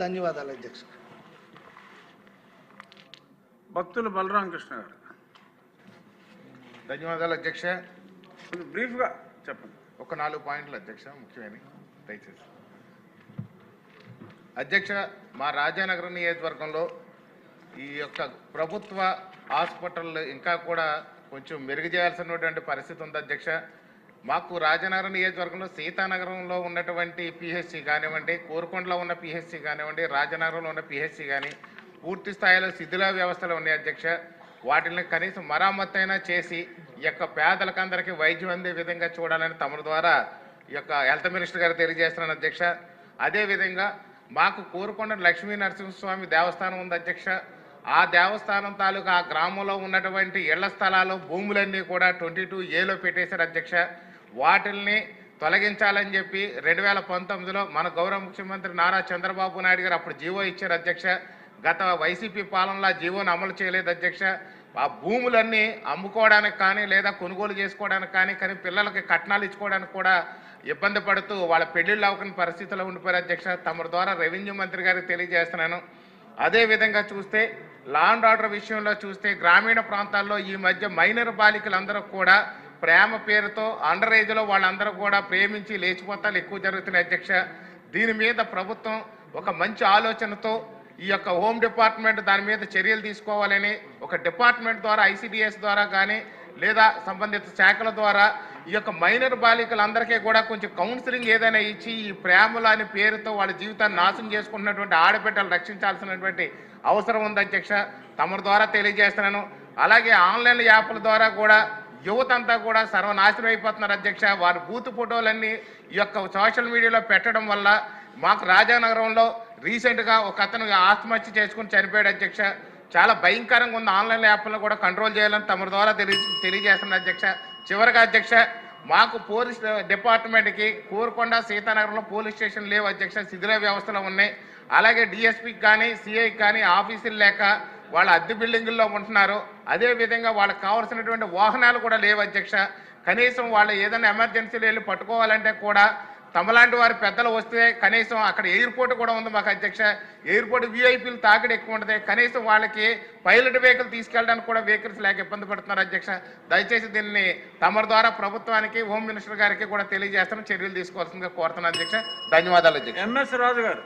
ధన్యవాదాలు అధ్యక్ష. భక్తులు బలరామకృష్ణ గారు. ధన్యవాదాలు అధ్యక్ష. కొంచెం బ్రీఫ్గా చెప్పండి. ఒక 4 పాయింట్లు అధ్యక్ష, ముఖ్యమైన దయచేసి. అధ్యక్ష, మా రాజానగరం నియోజకవర్గంలో ఈ యొక్క ప్రభుత్వ హాస్పిటల్ ఇంకా కూడా కొంచెం మెరుగు చేయాల్సినటువంటి పరిస్థితి ఉంది అధ్యక్ష. మాకు రాజానగరం నియోజకవర్గంలో సీతానగరంలో ఉన్నటువంటి పిహెచ్సి కానివ్వండి, కోరుకొండలో ఉన్న పిహెచ్సి కానివ్వండి, రాజనగరంలో ఉన్న పిహెచ్సి కానీ పూర్తి స్థాయిలో శిథిల వ్యవస్థలు ఉన్నాయి అధ్యక్ష. వాటిని కనీసం మరమ్మతు అయినా చేసి ఈ యొక్క పేదలకందరికీ వైద్యం అందే విధంగా చూడాలని తమ ద్వారా ఈ యొక్క హెల్త్ మినిస్టర్ గారు తెలియజేస్తున్నాను అధ్యక్ష. అదేవిధంగా మాకు కోరుకొండ లక్ష్మీ నరసింహస్వామి దేవస్థానం ఉంది అధ్యక్ష. ఆ దేవస్థానం తాలూకా ఆ గ్రామంలో ఉన్నటువంటి ఇళ్ల స్థలాలు భూములన్నీ కూడా 22A పెట్టేశారు అధ్యక్ష. వాటిల్ని తొలగించాలని చెప్పి 2019లో మన గౌరవ ముఖ్యమంత్రి నారా చంద్రబాబు నాయుడు గారు అప్పుడు జీవో ఇచ్చారు అధ్యక్ష. గత వైసీపీ పాలనలో జీవోను అమలు చేయలేదు అధ్యక్ష. ఆ భూములన్నీ అమ్ముకోవడానికి కానీ లేదా కొనుగోలు చేసుకోవడానికి కానీ పిల్లలకి కట్నాలు ఇచ్చుకోవడానికి కూడా ఇబ్బంది పడుతూ వాళ్ళ పెళ్లిళ్ళు అవ్వని పరిస్థితుల్లో ఉండిపోయారు అధ్యక్ష. తమ ద్వారా రెవెన్యూ మంత్రి గారికి తెలియజేస్తున్నాను. అదేవిధంగా చూస్తే లా అండ్ ఆర్డర్ విషయంలో చూస్తే గ్రామీణ ప్రాంతాల్లో ఈ మధ్య మైనర్ బాలికలందరూ కూడా ప్రేమ పేరుతో అండర్ ఏజ్లో వాళ్ళందరూ కూడా ప్రేమించి లేచిపోతాలు ఎక్కువ జరుగుతున్నాయి అధ్యక్ష. దీని మీద ప్రభుత్వం ఒక మంచి ఆలోచనతో ఈ యొక్క హోమ్ డిపార్ట్మెంట్ దాని మీద చర్యలు తీసుకోవాలని ఒక డిపార్ట్మెంట్ ద్వారా ICDS ద్వారా కానీ లేదా సంబంధిత శాఖల ద్వారా ఈ యొక్క మైనర్ బాలికలందరికీ కూడా కొంచెం కౌన్సిలింగ్ ఏదైనా ఇచ్చి ఈ ప్రేమలు అనే పేరుతో వాళ్ళ జీవితాన్ని నాశనం చేసుకుంటున్నటువంటి ఆడబిడ్డలు రక్షించాల్సినటువంటి అవసరం ఉంది అధ్యక్ష. తమ ద్వారా తెలియజేస్తున్నాను. అలాగే ఆన్లైన్ యాప్ల ద్వారా కూడా యువత అంతా కూడా సర్వనాశనం అయిపోతున్నారు అధ్యక్ష. వారి బూత్ ఫోటోలన్నీ ఈ యొక్క సోషల్ మీడియాలో పెట్టడం వల్ల మాకు రాజానగరంలో రీసెంట్గా ఒక అతను ఆత్మహత్య చేసుకుని చనిపోయాడు అధ్యక్ష. చాలా భయంకరంగా ఉంది. ఆన్లైన్ యాప్లను కూడా కంట్రోల్ చేయాలని తమ ద్వారా తెలియజేస్తున్నారు అధ్యక్ష. చివరిగా అధ్యక్ష, మాకు పోలీస్ డిపార్ట్మెంట్కి కోరుకొండ సీతానగరంలో పోలీస్ స్టేషన్ లేవు అధ్యక్ష. శిథిల వ్యవస్థలో ఉన్నాయి. అలాగే DSPకి కానీ CIకి కానీ ఆఫీసులు లేక వాళ్ళ అద్దె బిల్డింగుల్లో ఉంటున్నారు. అదేవిధంగా వాళ్ళకి కావాల్సినటువంటి వాహనాలు కూడా లేవు అధ్యక్ష. కనీసం వాళ్ళు ఏదైనా ఎమర్జెన్సీలు వెళ్ళి పట్టుకోవాలంటే కూడా తమలాంటి వారి పెద్దలు వస్తే కనీసం అక్కడ ఎయిర్పోర్ట్ కూడా ఉంది మాకు అధ్యక్ష. ఎయిర్పోర్ట్ VIPలు తాకిడి ఎక్కువ ఉంటుంది. కనీసం వాళ్ళకి పైలట్ వెహికల్ తీసుకెళ్ళడానికి కూడా వెహికల్స్ లేక ఇబ్బంది పడుతున్నారు అధ్యక్ష. దయచేసి దీన్ని తమ ద్వారా ప్రభుత్వానికి హోమ్ మినిస్టర్ గారికి కూడా తెలియజేస్తాను, చర్యలు తీసుకోవాల్సిందిగా కోరుతున్నాను అధ్యక్ష. ధన్యవాదాలు అధ్యక్ష. MS రాజు గారు.